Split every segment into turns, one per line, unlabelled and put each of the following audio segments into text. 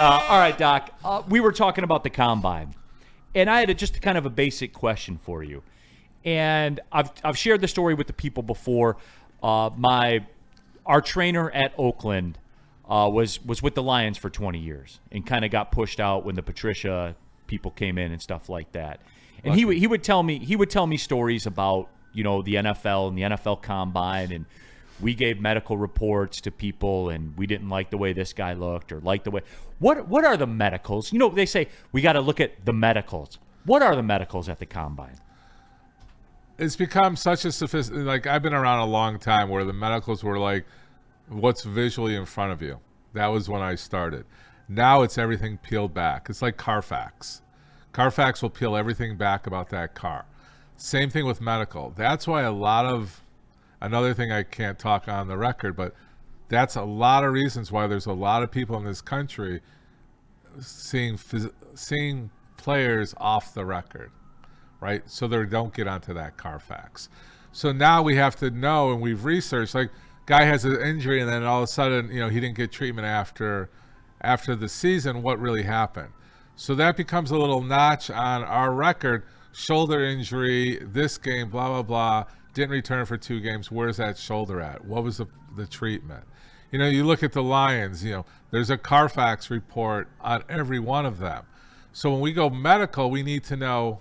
All right, Doc. We were talking about the combine, and I had just kind of a basic question for you. And I've shared the story with the people before. Our trainer at Oakland was with the Lions for 20 years and kind of got pushed out when the Patricia people came in and stuff like that. And he would tell me stories about the NFL and the NFL combine, and we gave medical reports to people, and we didn't like the way this guy looked or like the way. What are the medicals? They say we got to look at the medicals. What are the medicals at the combine?
It's become such a sophisticated. Like, I've been around a long time where the medicals were like, what's visually in front of you. That was when I started. Now it's everything peeled back. It's like Carfax. Carfax will peel everything back about that car. Same thing with medical. That's why another thing I can't talk on the record, but that's a lot of reasons why there's a lot of people in this country seeing players off the record, right? So they don't get onto that Carfax. So now we have to know, and we've researched, like, guy has an injury and then all of a sudden, he didn't get treatment after the season. What really happened? So that becomes a little notch on our record. Shoulder injury, this game, blah, blah, blah. Didn't return for 2 games. Where's that shoulder at? What was the treatment? You look at the Lions, there's a Carfax report on every one of them. So when we go medical, we need to know,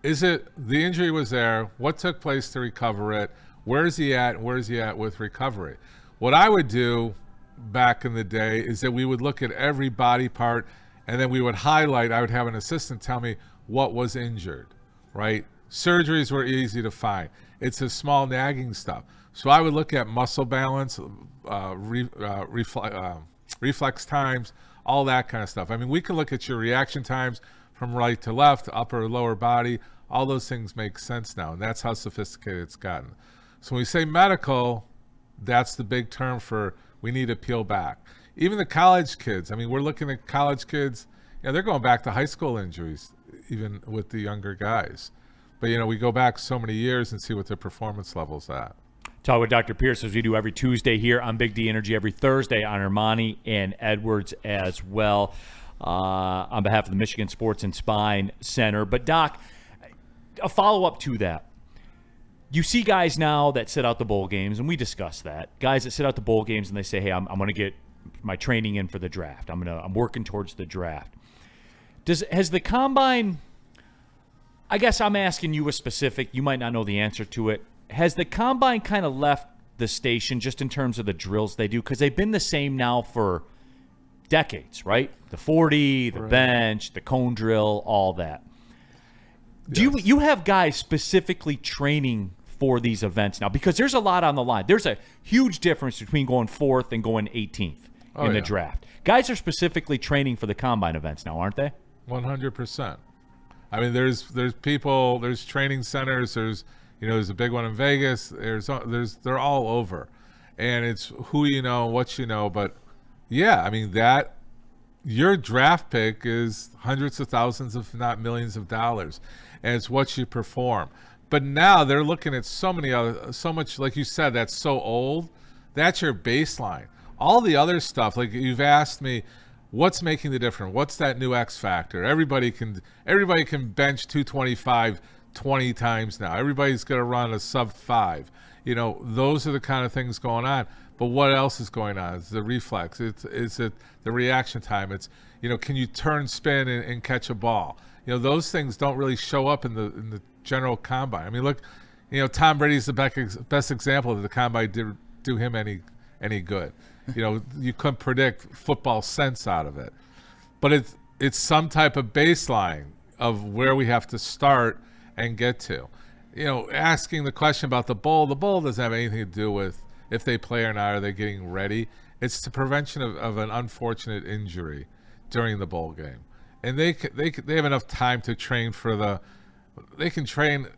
the injury was there? What took place to recover it? Where's he at? Where's he at with recovery? What I would do back in the day is that we would look at every body part, and then we would highlight. I would have an assistant tell me what was injured, right? Surgeries were easy to find. It's the small nagging stuff. So I would look at muscle balance, reflex times, all that kind of stuff. I mean, we can look at your reaction times from right to left, upper or lower body. All those things make sense now, and that's how sophisticated it's gotten. So when we say medical, that's the big term for we need to peel back. Even the college kids, we're looking at college kids, they're going back to high school injuries, even with the younger guys. But, we go back so many years and see what their performance level's at.
Talk with Dr. Pierce, as we do every Tuesday here on Big D Energy, every Thursday on Ermanni and Edwards as well, on behalf of the Michigan Sports and Spine Center. But, Doc, a follow-up to that. You see guys now that sit out the bowl games, and we discussed that. Guys that sit out the bowl games and they say, hey, I'm going to get my training in for the draft. I'm working towards the draft. Has the combine, I guess I'm asking you a specific, you might not know the answer to it. Has the combine kind of left the station just in terms of the drills they do? Because they've been the same now for decades, right? The 40, the bench, the cone drill, all that. Yes. Do you have guys specifically training for these events now? Because there's a lot on the line. There's a huge difference between going 4th and going 18th in the draft. Guys are specifically training for the combine events now, aren't they?
100%. There's people, there's training centers, there's a big one in Vegas, they're all over. And it's who what but yeah, that your draft pick is hundreds of thousands, if not millions of dollars, and it's what you perform. But now they're looking at so much, like you said, that's so old. That's your baseline. All the other stuff, like you've asked me, what's making the difference? What's that new X factor? Everybody can bench 225 20 times now. Everybody's going to run a sub 5. Those are the kind of things going on. But what else is going on? It's the reflex. It's the reaction time. It's can you turn, spin, and catch a ball? Those things don't really show up in the general combine. Look, Tom Brady's the best example that the combine did do him any good. You couldn't predict football sense out of it. But it's some type of baseline of where we have to start and get to. Asking the question about the bowl doesn't have anything to do with if they play or not, are they getting ready? It's the prevention of an unfortunate injury during the bowl game. And they have enough time to train they can train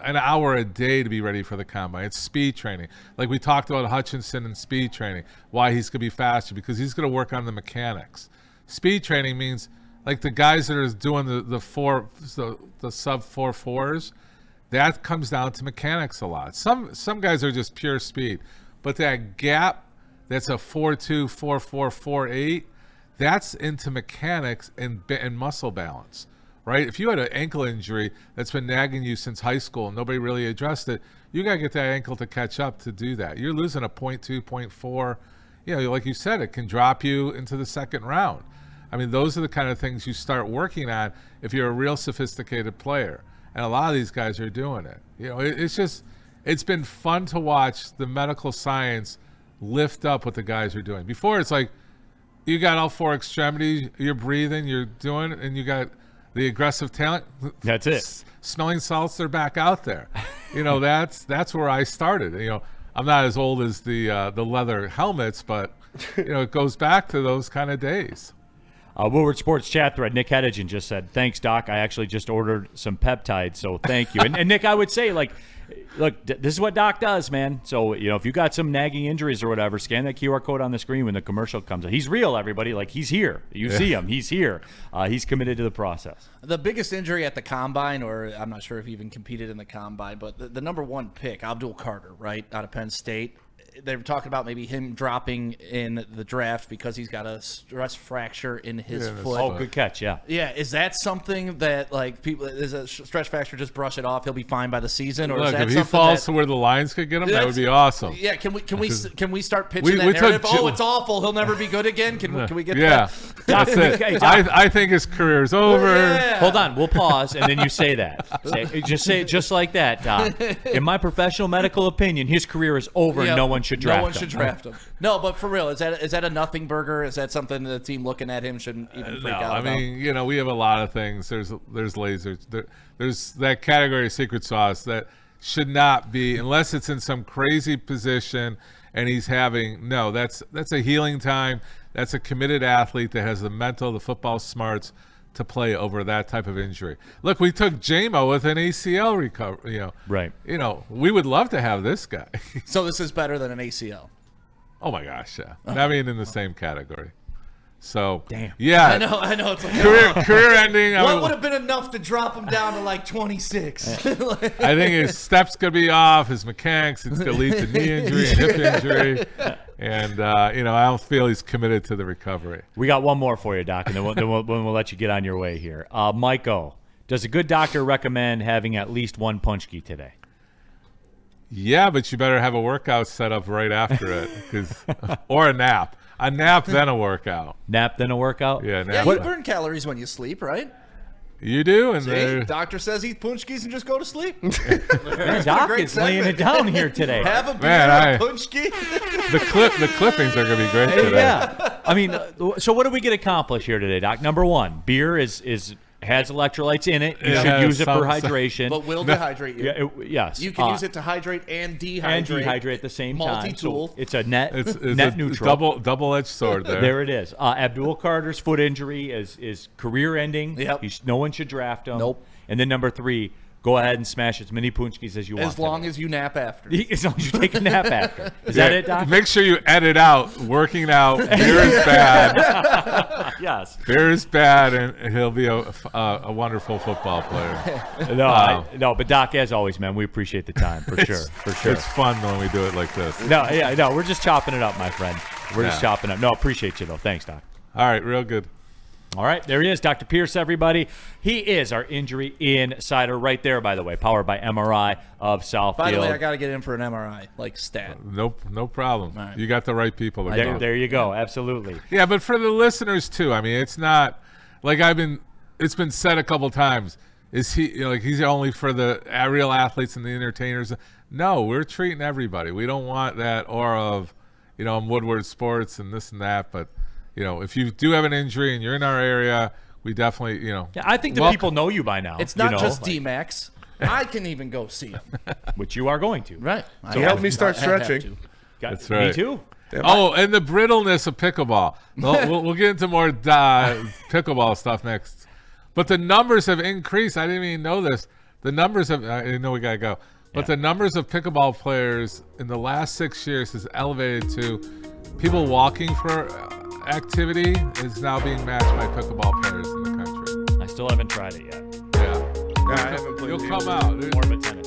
an hour a day to be ready for the combine. It's speed training. Like we talked about Hutchinson and speed training, why he's going to be faster, because he's going to work on the mechanics. Speed training means like the guys that are doing the sub 4.4s, that comes down to mechanics a lot. Some guys are just pure speed, but that gap that's a 4.2, 4.4, 4.8, That's into mechanics and muscle balance, right? If you had an ankle injury that's been nagging you since high school and nobody really addressed it, you got to get that ankle to catch up to do that. You're losing a 0.2, 0.4. Like you said, it can drop you into the second round. I mean, those are the kind of things you start working on if you're a real sophisticated player. And a lot of these guys are doing it. It's been fun to watch the medical science lift up what the guys are doing. Before, it's like you got all four extremities, you're breathing, you're doing it, and you got the aggressive talent.
That's it.
Smelling salts are back out there. That's where I started. I'm not as old as the leather helmets, but it goes back to those kind of days.
Woodward Sports chat thread, Nick Hedigan just said, "Thanks, Doc. I actually just ordered some peptides, so thank you." And Nick, I would say, look, this is what Doc does, man. So, if you got some nagging injuries or whatever, scan that QR code on the screen when the commercial comes out. He's real, everybody. He's here. You see him. He's here. He's committed to the process.
The biggest injury at the Combine, or I'm not sure if he even competed in the Combine, but the number one pick, Abdul, right, out of Penn State. They were talking about maybe him dropping in the draft because he's got a stress fracture in his foot.
Oh, good catch, yeah.
Yeah, is that something that people? Is a stress fracture? Just brush it off. He'll be fine by the season. Or
look,
is that
if he falls to where the Lions could get him, that would be awesome.
Yeah, can we start pitching that narrative? It's awful. He'll never be good again. Can we get that?
That's it. I think his career's over.
Yeah.
Hold on, we'll pause, and then you say that. Say it just like that, Doc. In my professional medical opinion, his career is over, and no one should draft him.
No one should draft him. No, but for real, is that a nothing burger? Is that something the team looking at him shouldn't even freak out about?
I mean, we have a lot of things. There's lasers. There's that category of secret sauce that should not be, unless it's in some crazy position and he's having, that's a healing time. That's a committed athlete that has the mental, the football smarts to play over that type of injury. Look, we took J-Mo with an ACL recovery.
Right.
We would love to have this guy.
So this is better than an ACL.
Oh my gosh, yeah. I mean, in the same category. So
damn.
Yeah.
I know. It's like
career ending.
What would have been enough to drop him down to 26?
I think his steps could be off. His mechanics. It's going to lead to knee injury and hip injury. And I don't feel he's committed to the recovery.
We got one more for you, Doc, and then we'll let you get on your way here. Mike O, does a good doctor recommend having at least one punchki today?
Yeah, but you better have a workout set up right after it, or a nap. A nap, then a workout.
Nap, then a workout?
Yeah, nap.
Yeah, you burn calories when you sleep, right?
You do, and
see, doctor says eat punchkis and just go to sleep.
Doc is laying it down here today.
Have a beer, a punchki.
The clippings are going to be great today.
Yeah, I mean, so what do we get accomplished here today, Doc? Number one, beer has electrolytes in it. You should use it for hydration.
But will dehydrate you.
Yeah, yes.
You can use it to hydrate and dehydrate.
And dehydrate at the same time.
Multi-tool.
So it's a net
a
neutral.
Double-edged sword there.
There it is. Abdul Carter's foot injury is career-ending.
Yep.
No one should draft him.
Nope.
And then number 3, go ahead and smash as many punchkis as you want.
As long as you nap after.
As long as you take a nap after. Is that it, Doc?
Make sure you edit out working out. Beer is bad.
Yes.
Beer is bad, and he'll be a wonderful football player.
No, but Doc, as always, man, we appreciate the time for sure.
It's fun when we do it like this.
No, we're just chopping it up, my friend. We're just chopping it up. No, appreciate you though. Thanks, Doc.
All right, real good.
All right, there he is, Dr. Pierce, everybody. He is our injury insider right there, by the way, powered by MRI of Southfield.
By the way, I got to get in for an MRI, stat.
No problem. Right. You got the right people.
There you go, absolutely.
Yeah, but for the listeners, too, I mean, it's not like it's been said a couple times. Is he, he's only for the real athletes and the entertainers? No, we're treating everybody. We don't want that aura of, Woodward Sports and this and that, but if you do have an injury and you're in our area, we definitely,
Yeah, I think the people know you by now.
It's not just D-Max. I can even go see him.
Which you are going to.
Right.
So help me start stretching.
That's right.
Me too.
Oh, and the brittleness of pickleball. We'll get into more pickleball stuff next. But the numbers have increased. I didn't even know this. The numbers have, I know we got to go. But the numbers of pickleball players in the last 6 years has elevated to people walking for activity is now being matched by pickleball players in the country.
I still haven't tried it yet.
Yeah.
I haven't played
You'll
the
come
game.
out.
More of a tennis.